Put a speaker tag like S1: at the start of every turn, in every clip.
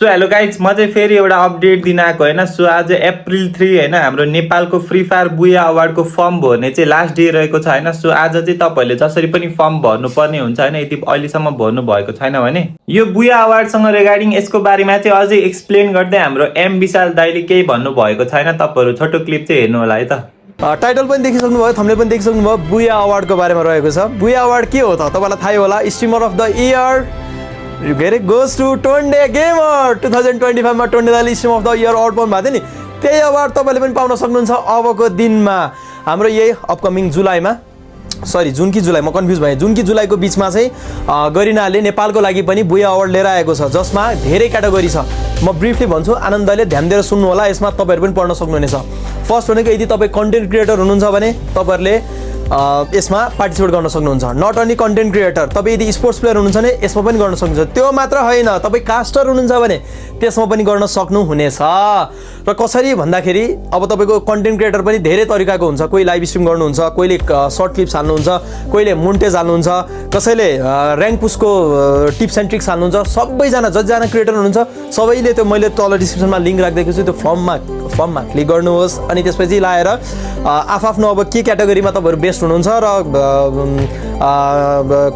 S1: So hello guys, म चाहिँ फेरि एउटा अपडेट दिन आएको होइन। सो आज अप्रिल 3 होइन, हाम्रो नेपालको फ्री फायर बुया अवार्डको फर्म भर्ने चाहिँ लास्ट डे रहेको छ होइन। सो आज चाहिँ तपाईँहरूले जसरी पनि फर्म भर्नुपर्ने हुन्छ होइन, यदि अहिलेसम्म भर्नु भएको छैन भने। यो बुया अवार्डसँग रिगार्डिङ यसको बारेमा चाहिँ अझै एक्सप्लेन गर्दै हाम्रो एम विशाल दाइले केही भन्नुभएको छैन। तपाईँहरू छोटो क्लिप चाहिँ हेर्नु होला है त।
S2: टाइटल पनि देखिसक्नुभयो, थम्बनेल पनि देखिसक्नुभयो। बुया अवार्डको बारेमा रहेको छ। बुया अवार्ड के हो त तपाईँलाई थाहै होला। Streamer of the year goes to Tonde gamer 2025 मा टोन्डे दाइले stream of the year award पाउनु भएको थियो नि। त्यही अवार्ड तपाईँले पनि पाउन सक्नुहुन्छ अबको दिनमा। हाम्रो यही अपकमिङ जुलाईमा, सरी जुन कि जुलाई, म कन्फ्युज भएँ, जुन कि जुलाईको बिचमा चाहिँ गरिनाले नेपालको लागि पनि बुया अवार्ड लिएर आएको छ, जसमा धेरै क्याटेगोरी छ। म ब्रिफली भन्छु, आनन्दले ध्यान दिएर सुन्नु होला। यसमा तपाईँहरू पनि पढ्न सक्नुहुनेछ। फर्स्ट भनेको, यदि तपाईँ कन्टेन्ट क्रिएटर हुनुहुन्छ भने तपाईँहरूले यसमा पार्टिसिपेट गर्न सक्नुहुन्छ। नट ओन्ली कन्टेन्ट क्रिएटर, तपाईँ यदि स्पोर्ट्स प्लेयर हुनुहुन्छ भने यसमा पनि गर्न सक्नुहुन्छ। त्यो मात्र होइन, तपाईँ कास्टर हुनुहुन्छ भने त्यसमा पनि गर्न सक्नुहुनेछ। र कसरी भन्दाखेरि, अब तपाईँको कन्टेन्ट क्रिएटर पनि धेरै तरिकाको हुन्छ। कोही लाइभ स्ट्रिम गर्नुहुन्छ, कोहीले सर्ट क्लिप्स हाल्नुहुन्छ, कोहीले मोन्टेज हाल्नुहुन्छ, कसैले ऱ्याङ्क पुसको टिप्स एन्ड ट्रिक्स हाल्नुहुन्छ। सबैजना जतिजना क्रिएटर हुनुहुन्छ सबैले त्यो मैले तल डिस्क्रिप्सनमा लिङ्क राखिदिएको छु, त्यो फर्ममा क्लिक गर्नुहोस्। अनि त्यसपछि लाएर आफ्नो अब के क्याटेगोरीमा तपाईँहरू बेस्ट हुनुहुन्छ र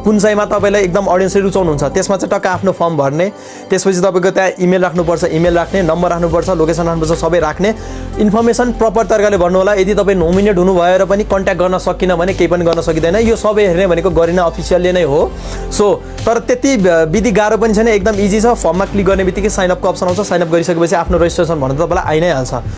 S2: कुन चाहिँमा तपाईँलाई एकदम अडियन्सले रुचाउनुहुन्छ, त्यसमा चाहिँ टक्क आफ्नो फर्म भर्ने। त्यसपछि तपाईँको त्यहाँ इमेल राख्नुपर्छ, इमेल राख्ने, नम्बर राख्नुपर्छ, लोकेसन राख्नुपर्छ, सबै राख्ने। इन्फर्मेसन प्रपर तरिकाले भर्नु होला। यदि तपाईँ नोमिनेट हुनु भएर पनि कन्ट्याक्ट गर्न सकिन भने केही पनि गर्न सकिँदैन। यो सबै हेर्ने भनेको गरिना अफिसियलले नै हो। सो तर त्यति विधि गाह्रो पनि छैन, एकदम इजी छ। फर्ममा क्लिक गर्ने बित्तिकै साइनअपको अप्सन आउँछ। साइनअप गरिसकेपछि आफ्नो रेजिस्ट्रेसन भन्नु तपाईँलाई आइ नै हाल्छ।